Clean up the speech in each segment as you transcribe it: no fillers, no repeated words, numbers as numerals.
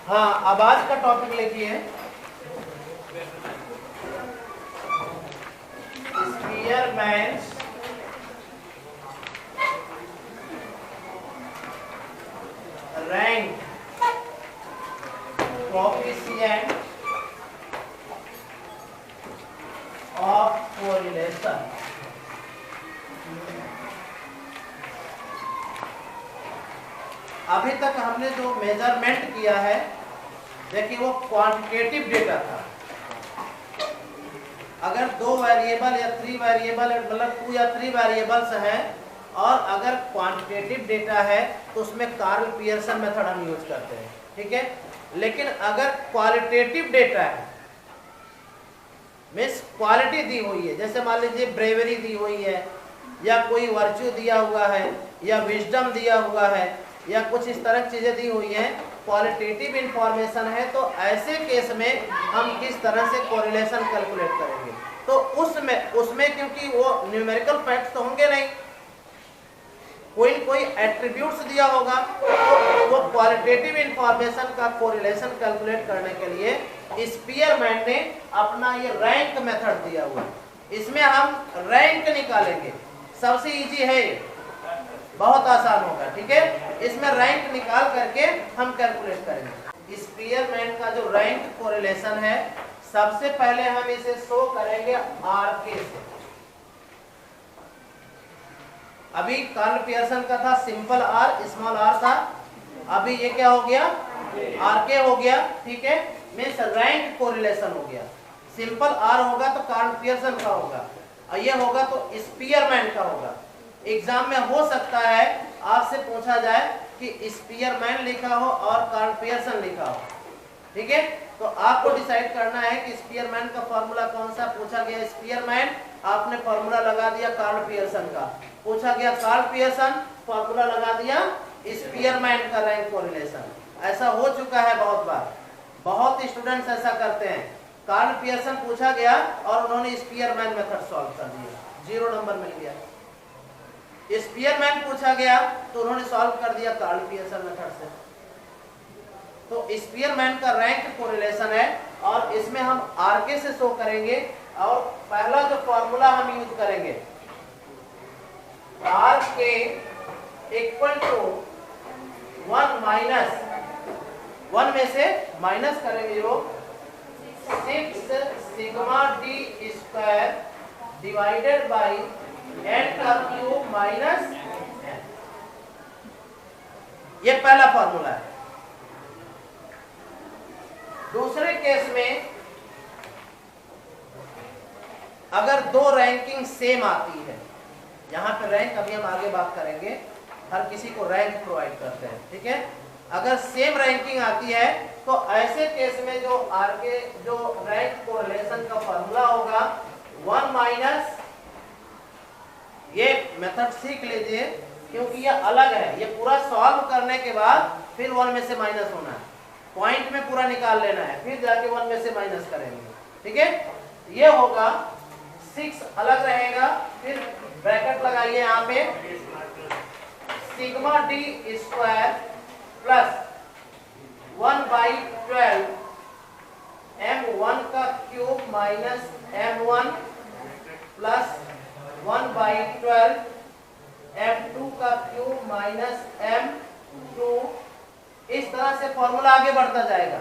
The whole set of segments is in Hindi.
हाँ, अब आज का टॉपिक लिखिए स्पीयरमैन्स रैंक कोएफिशिएंट ऑफ कोरिलेशन। अभी तक हमने जो मेजरमेंट किया है देखिए वो क्वांटिटेटिव डेटा था। अगर 2 वेरिएबल या 3 वेरिएबल मतलब 2 या 3 वेरिएबल्स हैं और अगर क्वांटिटेटिव डेटा है तो उसमें कार्ल पियर्सन मेथड हम यूज करते हैं, ठीक है। लेकिन अगर क्वालिटेटिव डेटा है मीन्स क्वालिटी दी हुई है, जैसे मान लीजिए ब्रेवरी दी हुई है या कोई वर्च्यू दिया हुआ है या विजडम दिया हुआ है या कुछ इस तरह की चीजें दी हुई हैं, क्वालिटेटिव इंफॉर्मेशन है, तो ऐसे केस में हम किस तरह से कोरिलेशन कैलकुलेट करेंगे। तो उसमें क्योंकि वो न्यूमेरिकल फैक्ट्स तो होंगे नहीं, कोई एट्रीब्यूट्स दिया होगा, तो वो क्वालिटेटिव इंफॉर्मेशन का कोरिलेशन कैलकुलेट करने के लिए स्पीयरमैन ने अपना ये रैंक मेथड दिया हुआ है। इसमें हम रैंक निकालेंगे, सबसे इजी है, बहुत आसान होगा, ठीक है। इसमें रैंक निकाल करके हम कैलकुलेट करेंगे। स्पीयरमैन का जो रैंक कोरिलेशन है, सबसे पहले हम इसे शो करेंगे आरके से। अभी कार्ल पियर्सन का था सिंपल आर, स्मॉल आर था, अभी ये क्या हो गया, आरके हो गया, ठीक है। मीन्स रैंक कोरिलेशन हो गया। सिंपल आर होगा तो कार्ल पियर्सन का होगा और ये होगा तो स्पीयरमैन का होगा। एग्जाम में हो सकता है आपसे पूछा जाए कि स्पीयरमैन लिखा हो और कार्ल पियर्सन लिखा हो, ठीक है। तो आपको डिसाइड करना है कि स्पीयरमैन का फॉर्मूला कौन सा। पूछा गया स्पीयरमैन, आपने फॉर्मूला लगा दिया कार्ल पियर्सन का। पूछा गया कार्ल पियर्सन, फॉर्मूला लगा दिया स्पीयरमैन का रैंक कोरिलेशन। ऐसा हो चुका है बहुत बार, बहुत स्टूडेंट्स ऐसा करते हैं। कार्ल पियर्सन पूछा गया और उन्होंने स्पीयरमैन मेथड सॉल्व कर दिया, 0 नंबर मिल गया। स्पीयरमैन पूछा गया तो उन्होंने सॉल्व कर दिया कार्ल पियर्सन मेथड से। तो स्पीयरमैन का रैंक कोरिलेशन है और इसमें हम आरके से शो करेंगे। और पहला जो फॉर्मूला हम यूज करेंगे, आरके इक्वल टू 1 माइनस 1 में से माइनस करेंगे जो 6 sigma D square divided by n का क्यूब माइनस n। ये पहला फॉर्मूला है। दूसरे केस में अगर 2 रैंकिंग सेम आती है, यहां पे रैंक अभी हम आगे बात करेंगे, हर किसी को रैंक प्रोवाइड करते हैं, ठीक है। अगर सेम रैंकिंग आती है तो ऐसे केस में जो आरके जो रैंक कोरिलेशन का फॉर्मूला होगा 1 माइनस, ये मेथड सीख लीजिए क्योंकि ये अलग है। ये पूरा सॉल्व करने के बाद फिर 1 में से माइनस होना है, पॉइंट में पूरा निकाल लेना है, फिर जाके 1 में से माइनस करेंगे, ठीक है। ये होगा 6 अलग रहेगा, फिर ब्रैकेट लगाइए यहाँ पे, sigma D square plus 1/12 m1 का cube minus m1 plus 1/12 m2 का क्यूब माइनस m2। इस तरह से फॉर्मूला आगे बढ़ता जाएगा।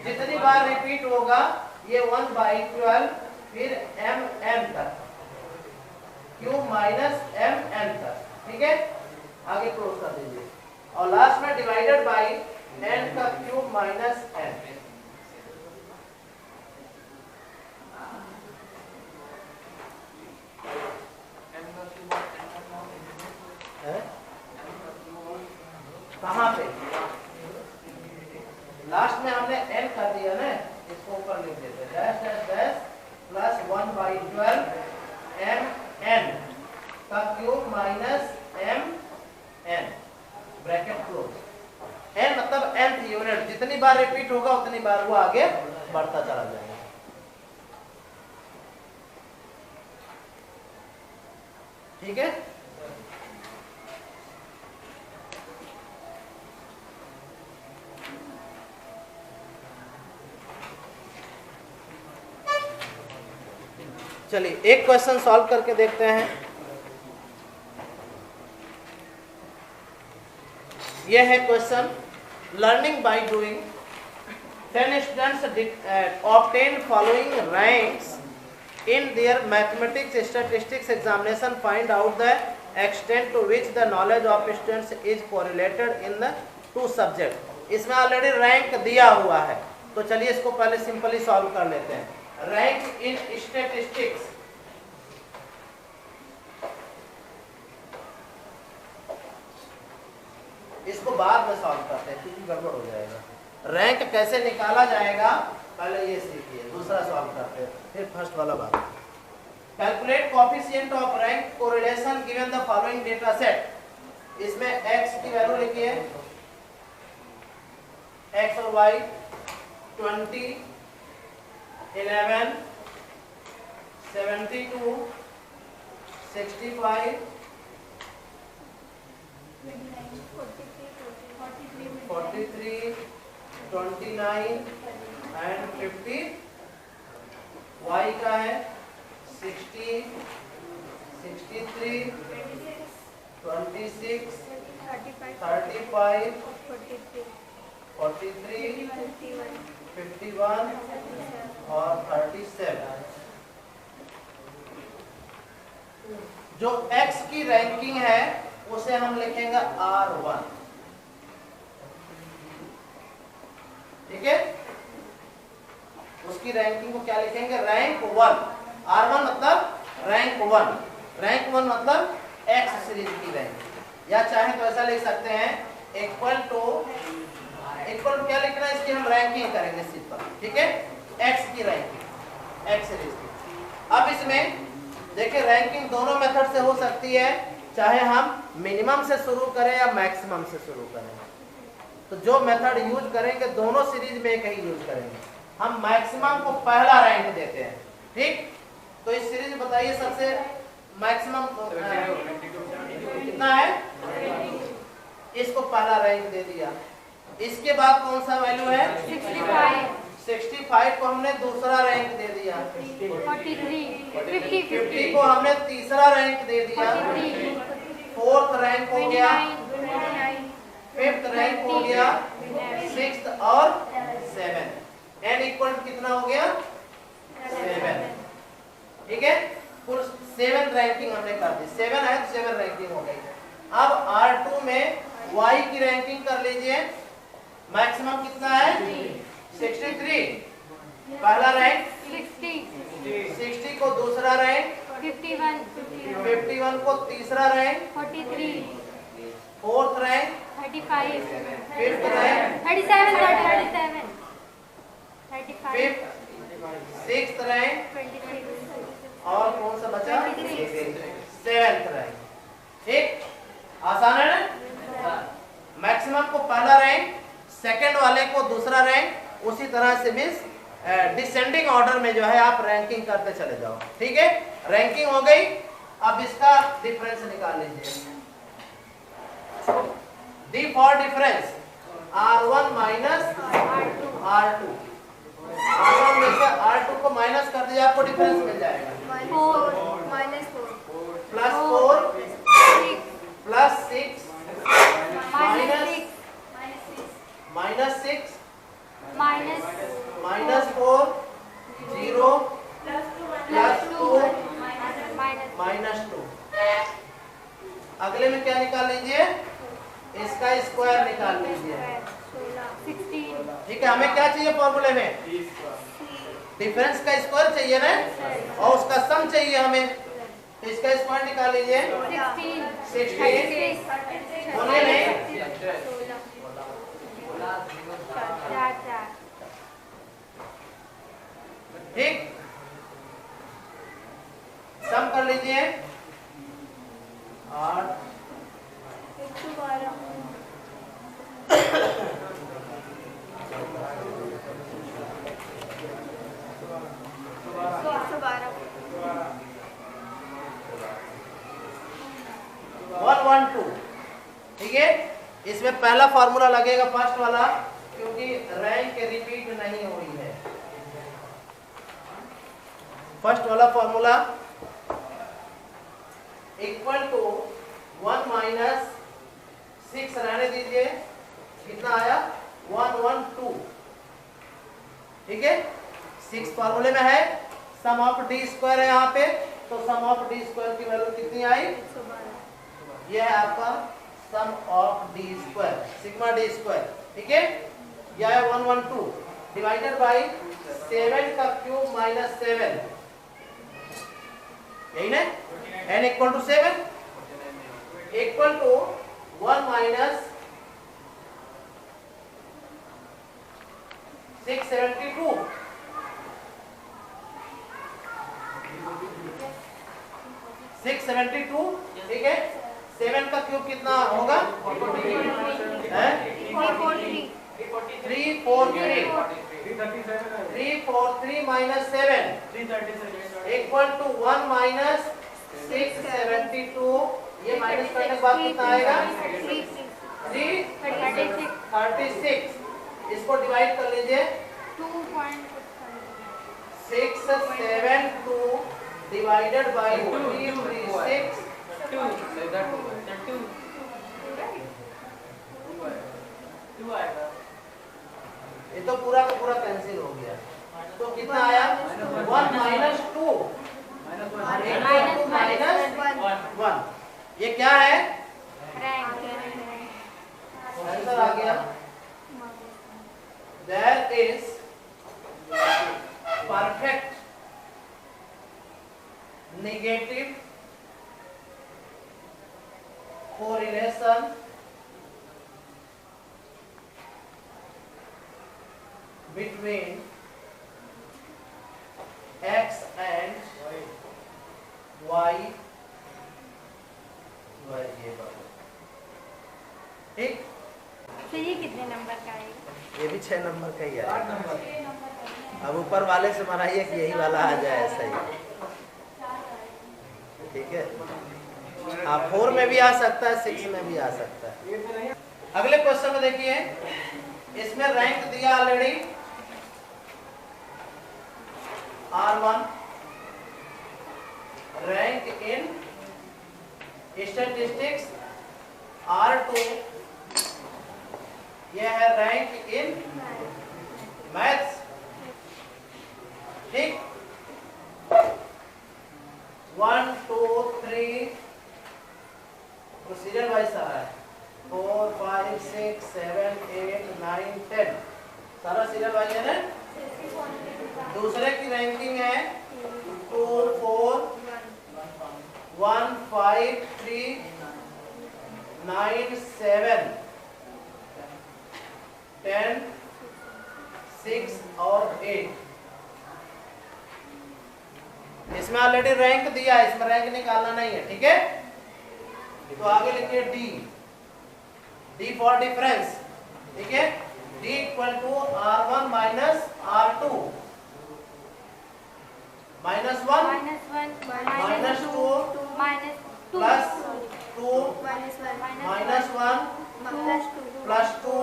जितनी बार रिपीट होगा ये 1/12 फिर mn तक, क्यूब माइनस mn तक, ठीक है। आगे क्लोज कर दीजिए और लास्ट में डिवाइडेड बाई n का क्यूब माइनस n। कहाँ पे लास्ट में हमने n कर दिया ना, इसको ऊपर लिख देते हैं, dash dash dash plus 1/12 mn का cube minus mn, bracket close. n मतलब nth यूनिट, जितनी बार रिपीट होगा उतनी बार वो आगे बढ़ता चला जाएगा, ठीक है। चलिए एक क्वेश्चन सॉल्व करके देखते हैं। यह है question, learning by doing 10 students obtain following ranks in their mathematics statistics examination. Find out the extent to which the knowledge of students is correlated in the two subjects. इसमें ऑलरेडी रैंक दिया हुआ है, तो चलिए इसको पहले सिंपली सॉल्व कर लेते हैं। रैंक इन स्टैटिस्टिक्स, इसको बाद में सॉल्व करते हैं क्योंकि गड़बड़ हो जाएगा। रैंक कैसे निकाला जाएगा पहले ये सीखिए, दूसरा सॉल्व करते हैं, फिर फर्स्ट वाला बात। Calculate coefficient of rank correlation given the following data set. इसमें x की वैल्यू लिखिए, x और y 20, 11, 72, 65, 43, 29 एंड 50। y का है 60, 63, 26, 35, 43, 51 और 37। जो x की रैंकिंग है उसे हम लिखेंगे R1, ठीक है। उसकी रैंकिंग को क्या लिखेंगे, रैंक 1। R1 मतलब रैंक 1, रैंक 1 मतलब X सीरीज की रैंक, या चाहे तो ऐसा लिख सकते हैं इक्वल टू क्या लिखना है, इसकी हम रैंकिंग करेंगे सिंपल, ठीक है। X की रैंकिंग, X सीरीज की। अब इसमें देखिए रैंकिंग दोनों मेथड से हो सकती है, चाहे हम मिनिमम से शुरू करें या मैक्सिमम से शुरू करें। तो जो मेथड यूज करेंगे दोनों सीरीज में एक ही यूज करेंगे। हम मैक्सिमम को पहला रैंक देते हैं, ठीक। तो इस सीरीज में बताइए सबसे मैक्सिमम कितना है, इसको पहला रैंक दे दिया। इसके बाद कौन सा वैल्यू है, 65 को हमने दूसरा रैंक दे दिया। 50 को हमने तीसरा रैंक दे दिया। फोर्थ रैंक हो गया, फिफ्थ रैंक हो गया, सिक्स्थ और 7। n इक्वल कितना हो गया, 7, ठीक है। कुल 7 रैंकिंग हमने कर दी, 7 है तो 7 रैंकिंग हो गई। अब R2 में y की रैंकिंग कर लीजिए, मैक्सिमम कितना है 63, पहला रैंक 60 को दूसरा रैंक 51 को तीसरा rank 43, fourth rank 35, fifth rank 37, fifth, sixth rank 26 और कौन सा बचा 7th रैंक, ठीक। आसान है ना। मैक्सिमम को पहला रैंक, सेकंड वाले को दूसरा रैंक, उसी तरह से मींस डिसेंडिंग ऑर्डर में जो है आप रैंकिंग करते चले जाओ, ठीक है। रैंकिंग हो गई, अब इसका डिफरेंस निकाल लीजिए। D for difference R1 minus R2, R1 में से R2 को माइनस कर दीजिए, आपको डिफरेंस मिल जाएगा plus 4 plus 6 minus 6 minus 4 0 plus 2 minus 2। अगले में क्या निकाल लीजिए, इसका स्क्वायर निकाल लीजिए, ठीक है। हमें क्या चाहिए फॉर्मूले में, डिफरेंस का स्क्वायर चाहिए ना, और उसका सम चाहिए हमें, तो इसका स्क्वायर निकाल लीजिए 16 होने में, ठीक। सम कर लीजिए 8 112, ठीक है। इसमें पहला फार्मूला लगेगा फर्स्ट वाला, क्योंकि रैंक रिपीट नहीं हुई है। फर्स्ट वाला फॉर्मूला इक्वल टू 1 माइनस 6 रहने दीजिए, कितना आया 112, ठीक है। 6 फॉर्मूले में है, सम ऑफ डी स्क्वायर है यहाँ पे, तो सम ऑफ डी स्क्वायर की वैल्यू कितनी आई, ये है आपका sum of D square, sigma D square, ठीक है। यह है 112 डिवाइडेड बाई 7 का क्यूब माइनस 7, यही ना, n equal to 7 equal to 1 minus 672, ठीक है। 7 का क्यूब कितना होगा, 343 माइनस 7 इक्वल टू 1 माइनस 672, ये माइनस करने के बाद कितना आएगा 336, इसको डिवाइड कर लीजिए, 672 डिवाइडेड बाई 336, ये तो पूरा का पूरा कैंसिल हो गया, तो कितना आया 1 माइनस 2 माइनस 1, ये क्या है, आंसर आ गया। There is perfect negative correlation between x and y, ठीक। तो ये कितने नंबर का है, ये भी 6 नंबर का ही है, अब ऊपर वाले से मनाइए कि यही वाला आ जाए, ऐसा ही, ठीक है। हाँ 4 में भी आ सकता है, 6 में भी आ सकता है। अगले क्वेश्चन में देखिए, इसमें रैंक दिया already R1, rank in statistics R2, यह है रैंक इन मैथ्स, ठीक। 1 2 3 प्रोसीजर वाइज आ रहा है, 4 5 6 7 8 9 10, सारा सीरियल वाइज है ना। दूसरे की रैंकिंग है 2 4 1 5 3 9 7 10 6 और 8, इसमें ऑलरेडी रैंक दिया है, इसमें रैंक निकालना नहीं है, ठीक है। तो आगे लिखिए डी फॉर डिफरेंस, ठीक है। D equal to R1 minus R2 minus 1 minus 2 plus 2 minus 1 plus 2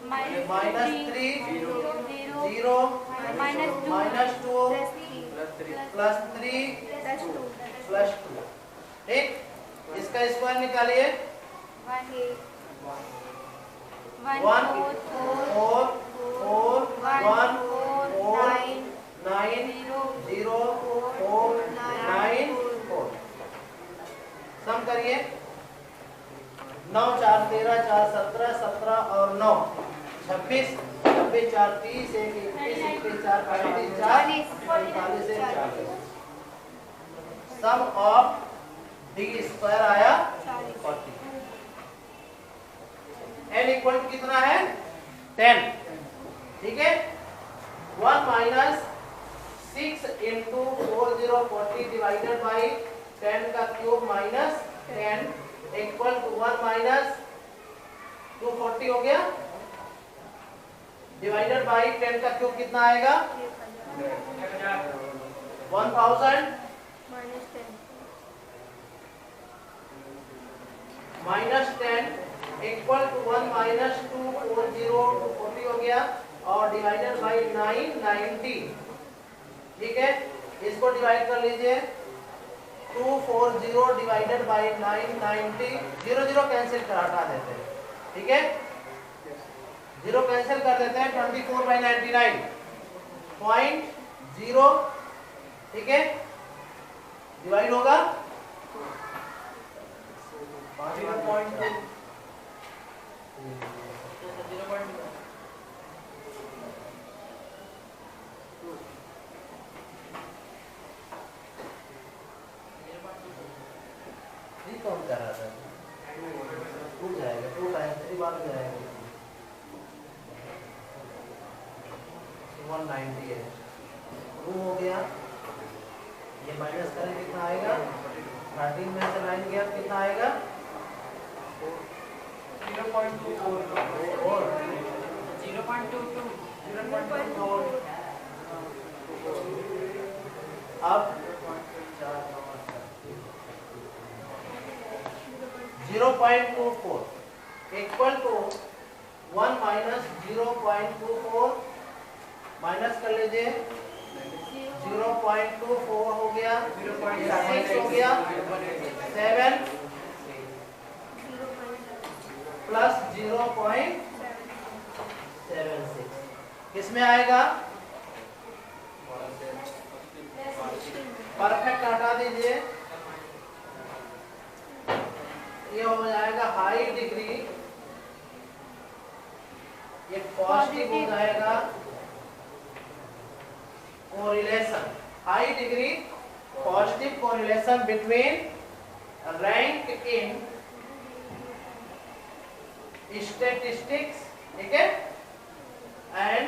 minus 3 0 minus 2 plus 3 plus 2, ठीक। इसका स्क्वायर निकालिए, 1 4 4 4 1 4 9 0 4 9 4, सम करिए, 9 4 13 4 17 17 और 9 26 26 4 30 1 21 21 4 35 4 45 1 40, सम ऑफ डी स्क्वायर आया 40, n इक्वल टू कितना है 10, ठीक है। 1 माइनस 6 इंटू 40 डिवाइडेड बाई 10 का cube minus 10 equal to 1 minus 240 हो गया, डिवाइडेड बाई 10 का क्यूब कितना आएगा 1000 माइनस 10 इक्वल टू 1 माइनस 240 240 हो गया, और डिवाइडेड बाई 9 90, ठीक है। इसको डिवाइड कर लीजिए 240 डिवाइडेड बाई 990, 0 0 कैंसिल कर हटा देते हैं, ठीक है, 0 कैंसिल कर देते हैं, 24/99.0, ठीक है, डिवाइड होगा 0.2, कौन कर रहा था, 2 जाएगा, 2 टाइम्स 3 बार जाएगा, 190 है, 2 हो गया, ये माइनस करें कितना आएगा, 13 में से 9 गया कितना आएगा 0.24, 0.22, अब 0.24 इक्वल टू 1 माइनस 0.24 माइनस कर लीजिए 0.24 हो गया, 6 हो गया, 7 प्लस 0.76 किसमें आएगा, परफेक्ट हटा दीजिए, ये हो जाएगा हाई डिग्री, ये पॉजिटिव हो जाएगा correlation, high degree positive correlation between rank in statistics, ठीक है, एंड